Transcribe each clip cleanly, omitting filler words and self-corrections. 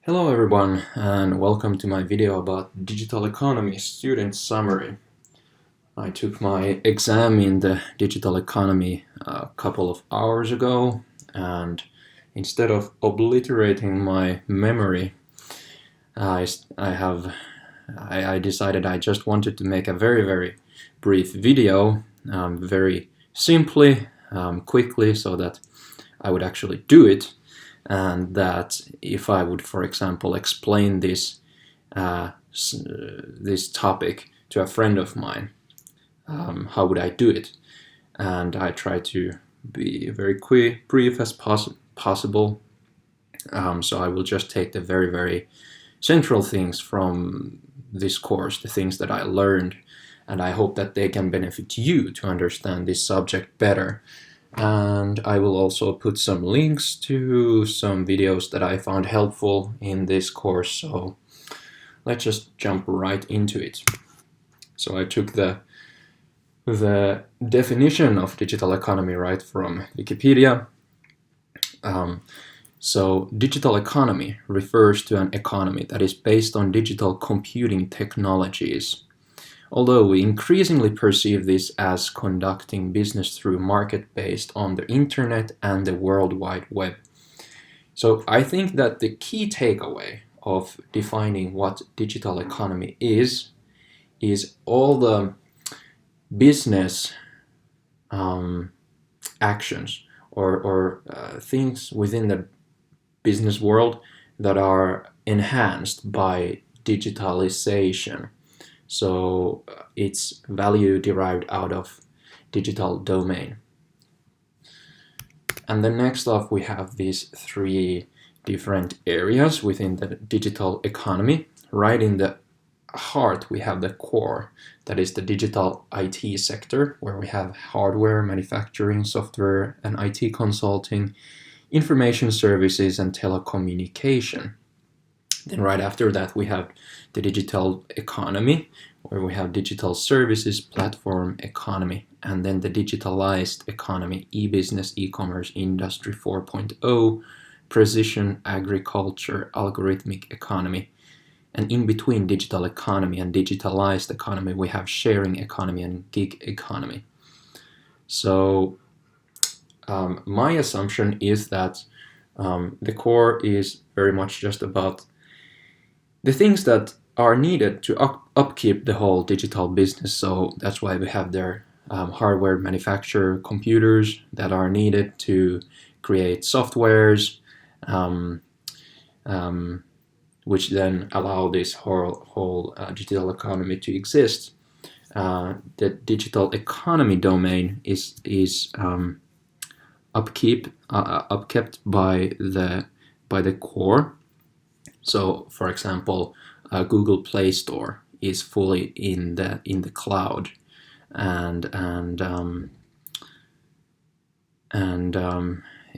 Hello everyone and welcome to my video about digital economy student summary. I took my exam in the digital economy a couple of hours ago, and instead of obliterating my memory, I decided I just wanted to make a very brief video, very simply, quickly, so that I would actually do it. And that if I would, for example, explain this topic to a friend of mine, how would I do it? And I try to be very brief as possible. So I will just take the very central things from this course, the things that I learned, and I hope that they can benefit you to understand this subject better. And I will also put some links to some videos that I found helpful in this course, so let's just jump right into it. So I took the definition of digital economy right from Wikipedia. So digital economy refers to an economy that is based on digital computing technologies. Although we increasingly perceive this as conducting business through market based on the internet and the World Wide Web. So I think that the key takeaway of defining what digital economy is all the business actions or things within the business world that are enhanced by digitalization. So it's value derived out of digital domain. And then next off we have these three different areas within the digital economy. Right in the heart we have the core, that is the digital IT sector, where we have hardware, manufacturing, software and IT consulting, information services and telecommunication. Then right after that we have the digital economy, where we have digital services, platform economy, and then the digitalized economy, e-business, e-commerce, industry 4.0, precision agriculture, algorithmic economy. And in between digital economy and digitalized economy, we have sharing economy and gig economy. So my assumption is that the core is very much just about the things that are needed to upkeep the whole digital business. So that's why we have their hardware manufacturer computers that are needed to create softwares, which then allow this whole digital economy to exist. The digital economy domain is upkept by the core. So, for example, Google Play Store is fully in the cloud, and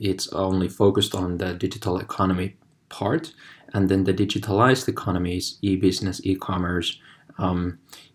it's only focused on the digital economy part. And then the digitalized economy is e-business, e-commerce.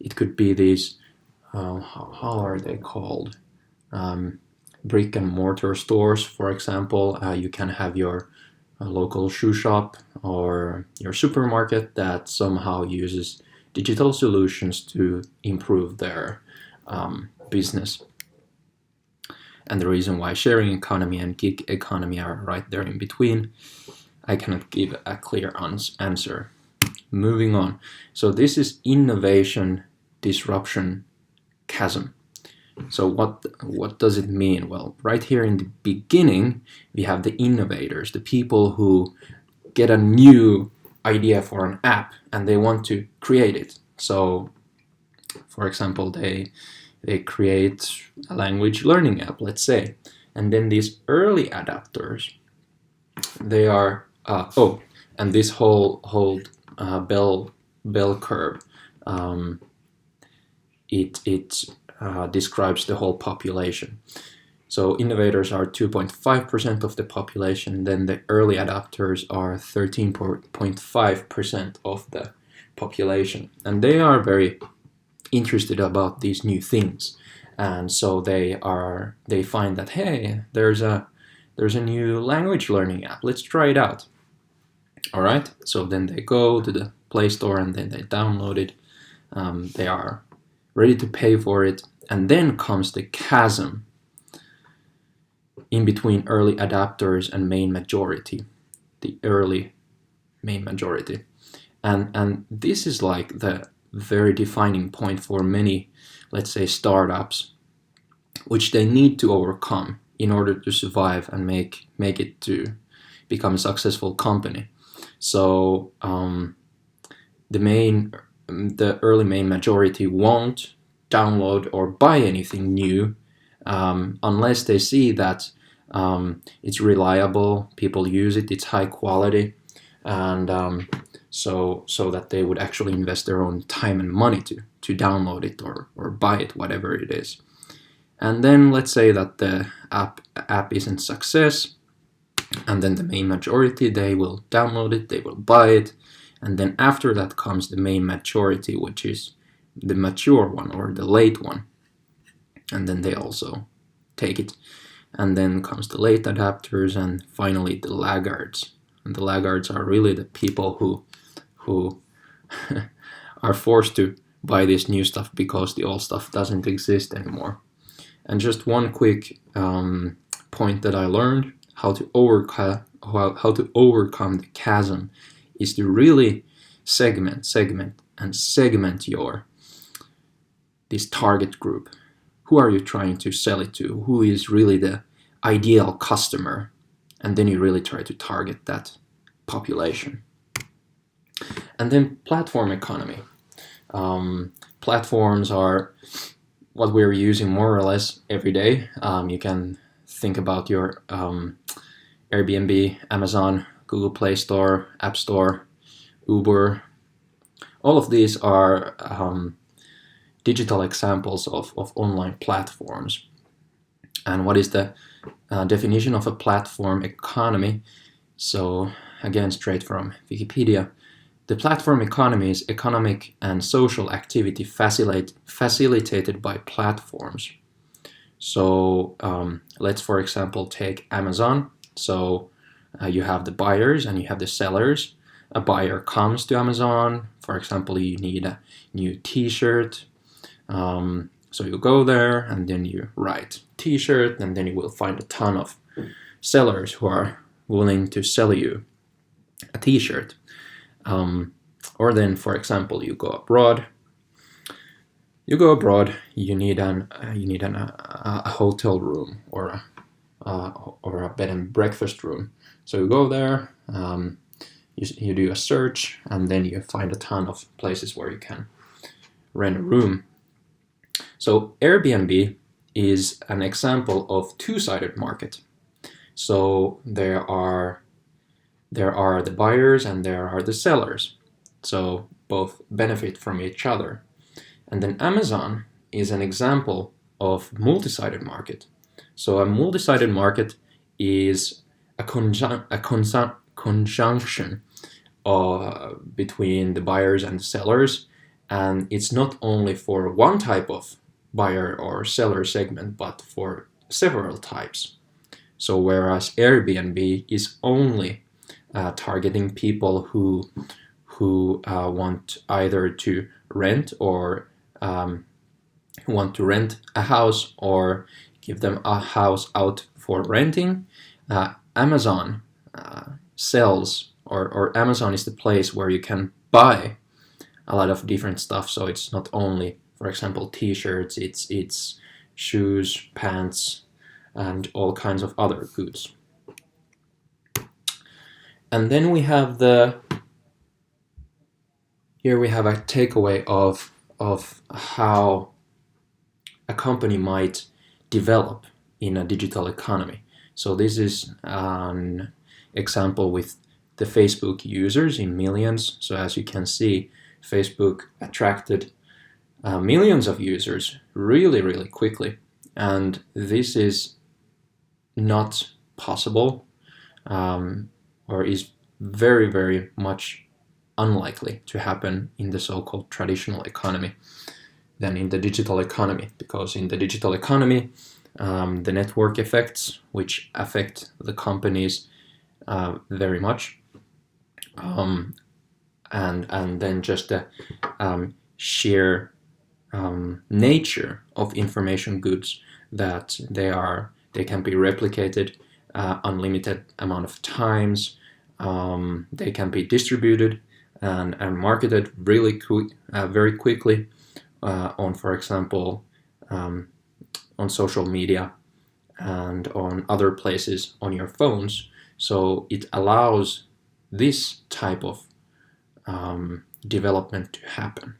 It could be these, how are they called? Brick and mortar stores, for example. You can have your local shoe shop or your supermarket that somehow uses digital solutions to improve their business. And the reason why sharing economy and gig economy are right there in between, I cannot give a clear answer. Moving on. So this is innovation, disruption, chasm. So what does it mean? Well, right here in the beginning, we have the innovators, the people who get a new idea for an app and they want to create it. So, for example, they create a language learning app, let's say. And then these early adapters, they are, and this whole bell curve, it describes the whole population. So innovators are 2.5% of the population, then the early adopters are 13.5% of the population. And they are very interested about these new things. And so they find that, hey, there's a new language learning app, let's try it out. All right, so then they go to the Play Store and then they download it. They are ready to pay for it, and then comes the chasm in between early adapters and main majority, the early main majority. And this is like the very defining point for many, let's say, startups, which they need to overcome in order to survive and make it to become a successful company. So the early main majority won't download or buy anything new unless they see that it's reliable, people use it, it's high quality, and so that they would actually invest their own time and money to download it or buy it, whatever it is. And then let's say that the app isn't success, and then the main majority, they will download it, they will buy it, and then after that comes the main majority, which is the mature one or the late one, and then they also take it. And then comes the late adapters, and finally the laggards. And the laggards are really the people who are forced to buy this new stuff because the old stuff doesn't exist anymore. And just one quick point that I learned, how to overcome the chasm, is to really segment your this target group. Who are you trying to sell it to? Who is really the ideal customer? And then you really try to target that population. And then platform economy. Platforms are what we're using more or less every day. You can think about your Airbnb, Amazon, Google Play Store, App Store, Uber. All of these are digital examples of online platforms. And what is the definition of a platform economy? So again, straight from Wikipedia. The platform economy is economic and social activity facilitated by platforms. So let's, for example, take Amazon. So you have the buyers and you have the sellers. A buyer comes to Amazon. For example, you need a new t-shirt. So you go there and then you write t-shirt, and then you will find a ton of sellers who are willing to sell you a t-shirt. Or then, for example, you go abroad. You need a hotel room or a bed and breakfast room. So you go there, you do a search, and then you find a ton of places where you can rent a room. So Airbnb is an example of two-sided market. So there are the buyers and there are the sellers. So both benefit from each other. And then Amazon is an example of multi-sided market. So a multi-sided market is a conjunction between the buyers and the sellers, and it's not only for one type of buyer or seller segment, but for several types. So whereas Airbnb is only targeting people who want either to rent or want to rent a house or give them a house out for renting, Amazon sells, or Amazon is the place where you can buy a lot of different stuff. So it's not only, for example, t-shirts, it's shoes, pants, and all kinds of other goods. And then we have here we have a takeaway of how a company might develop in a digital economy. So this is an example with the Facebook users in millions. So as you can see, Facebook attracted millions of users really, really quickly. And this is not possible or is very, very much unlikely to happen in the so-called traditional economy than in the digital economy, because in the digital economy, the network effects, which affect the companies very much, and then just the sheer nature of information goods, that they can be replicated unlimited amount of times. They can be distributed and marketed really very quickly on, for example, on social media and on other places on your phones. So it allows this type of development to happen.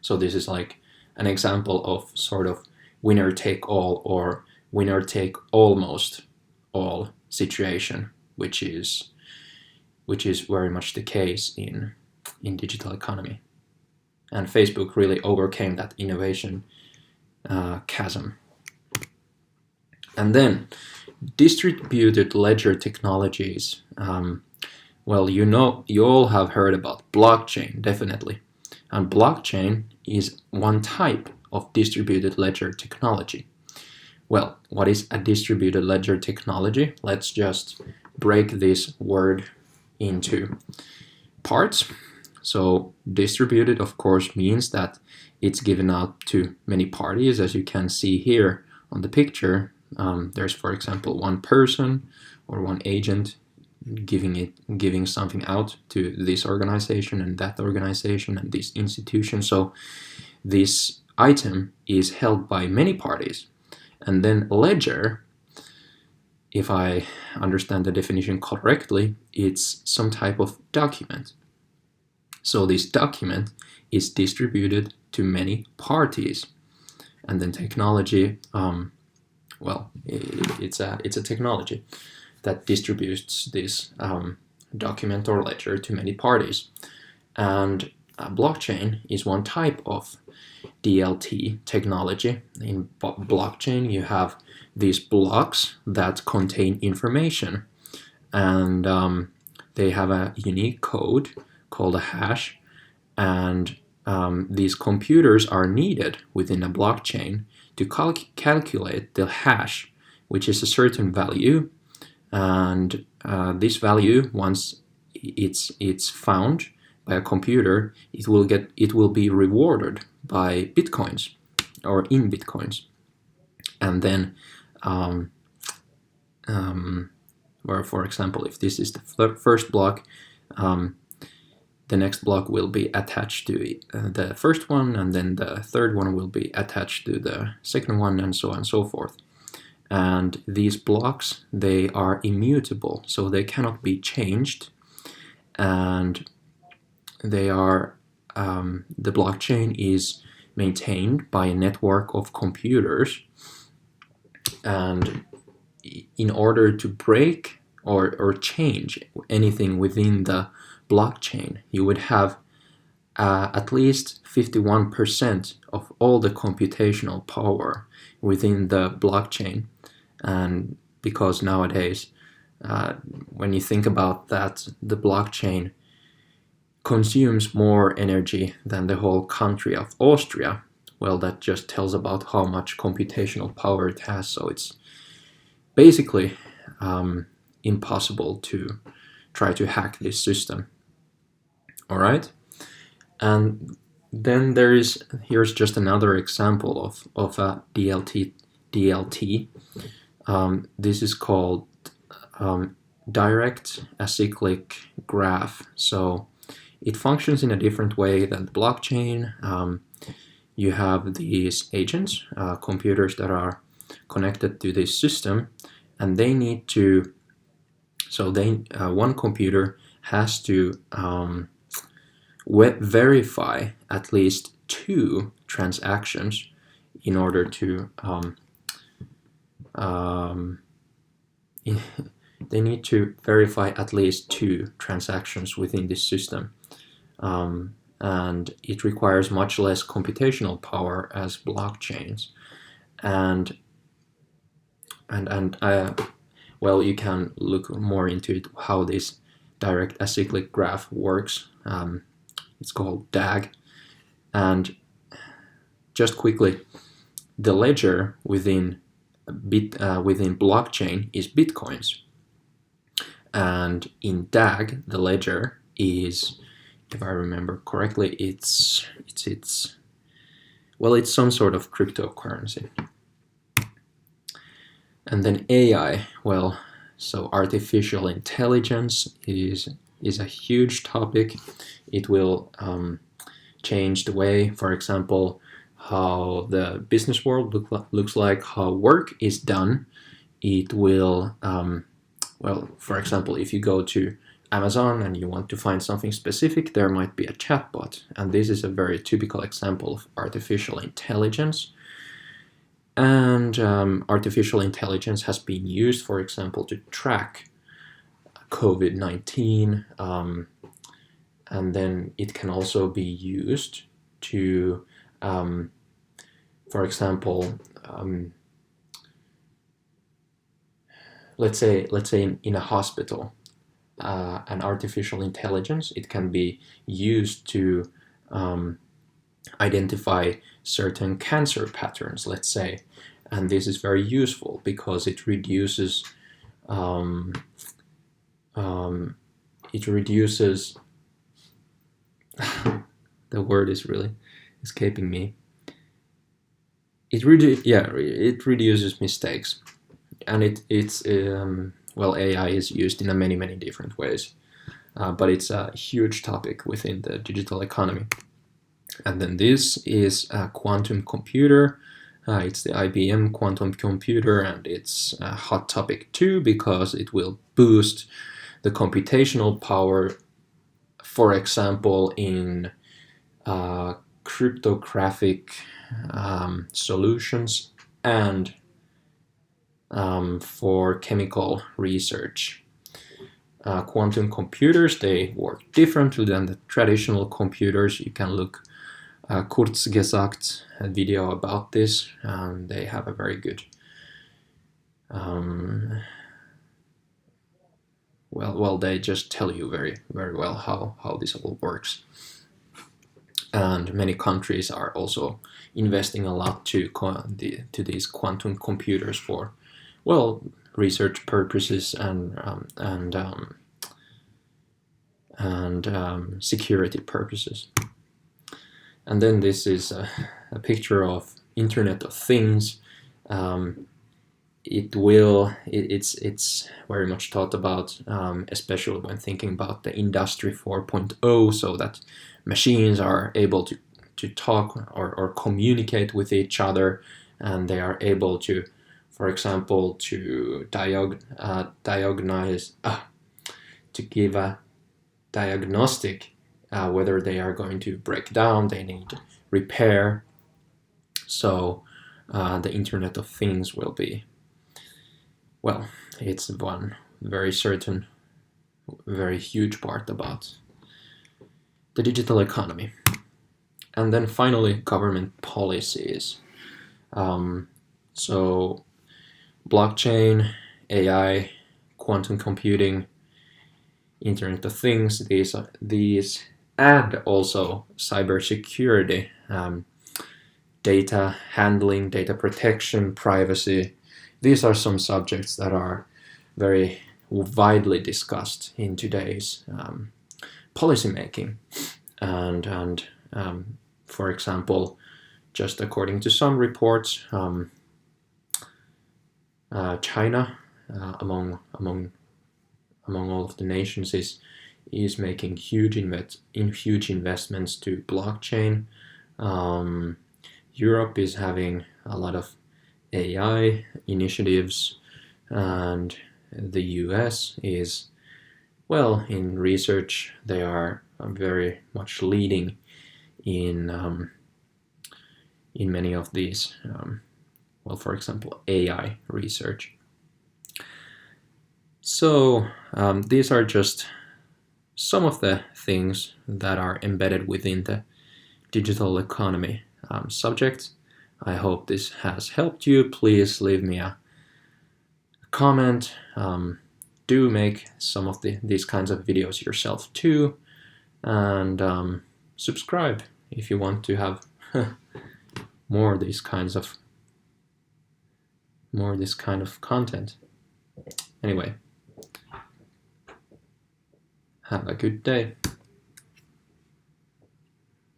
So this is like an example of sort of winner take all or winner take almost all situation, which is very much the case in digital economy. And Facebook really overcame that innovation chasm. And then distributed ledger technologies. Well, you all have heard about blockchain, definitely. And blockchain is one type of distributed ledger technology. Well, what is a distributed ledger technology? Let's just break this word into parts. So distributed, of course, means that it's given out to many parties. As you can see here on the picture, there's, for example, one person or one agent giving something out to this organization and that organization and this institution. So this item is held by many parties. And then ledger, if I understand the definition correctly, it's some type of document. So this document is distributed to many parties. And then technology, well, it's a technology that distributes this document or ledger to many parties. And blockchain is one type of DLT technology. In blockchain, you have these blocks that contain information, and they have a unique code called a hash, and these computers are needed within a blockchain to calculate the hash, which is a certain value. And this value, once it's found by a computer, it will be rewarded by bitcoins or in bitcoins. And then where, for example, if this is the first block, the next block will be attached to the first one, and then the third one will be attached to the second one, and so on and so forth. And these blocks, they are immutable, so they cannot be changed, and they are the blockchain is maintained by a network of computers. And in order to break or change anything within the blockchain, you would have at least 51% of all the computational power within the blockchain. And because nowadays, when you think about that, the blockchain consumes more energy than the whole country of Austria. Well, that just tells about how much computational power it has. So it's basically impossible to try to hack this system. All right, and then here's just another example of a DLT. This is called direct acyclic graph. So it functions in a different way than the blockchain. You have these agents, computers that are connected to this system, and they need to. So one computer has to verify at least 2 transactions in order to they need to verify at least 2 transactions within this system, and it requires much less computational power as blockchains. And well, you can look more into it, how this direct acyclic graph works. It's called DAG. And just quickly, the ledger within blockchain is bitcoins. and in DAG, the ledger is, if I remember correctly, it's some sort of cryptocurrency. And then AI, well, so artificial intelligence is a huge topic. It will change the way, for example, how the business world looks like, how work is done. It will, well, for example, if you go to Amazon and you want to find something specific, there might be a chatbot. And this is a very typical example of artificial intelligence. And artificial intelligence has been used, for example, to track COVID-19. And then it can also be used to, for example, let's say in a hospital, an artificial intelligence, it can be used to identify certain cancer patterns, let's say, and this is very useful because it reduces the word is really escaping me. It reduces mistakes, and it's well, AI is used in many different ways, but it's a huge topic within the digital economy. And then this is a quantum computer. It's the IBM quantum computer, and it's a hot topic too because it will boost the computational power, for example, in cryptographic solutions and for chemical research. Quantum computers, they work differently than the traditional computers. You can look Kurz gesagt, a video about this. They have a very good they just tell you very well how this all works. And many countries are also investing a lot to these quantum computers for, well, research purposes and security purposes. And then this is a picture of Internet of Things. It's very much thought about, especially when thinking about the Industry 4.0, so that machines are able to talk or communicate with each other, and they are able to, for example, to diagnose, to give a diagnostic, whether they are going to break down, they need repair. So the Internet of Things will be, well, it's one very certain, very huge part about the digital economy. And then finally, government policies. So blockchain, AI, quantum computing, Internet of Things, these and also cybersecurity, data handling, data protection, privacy. These are some subjects that are very widely discussed in today's policymaking. And for example, just according to some reports, China, among all of the nations, is making huge investments to blockchain. Europe is having a lot of AI initiatives, and the US is, well, in research they are very much leading in many of these, well, for example, AI research. So these are just some of the things that are embedded within the digital economy subject. I hope this has helped you. Please leave me a comment. Do make some of these kinds of videos yourself too, and subscribe if you want to have more this kind of content. Anyway, Have a good day.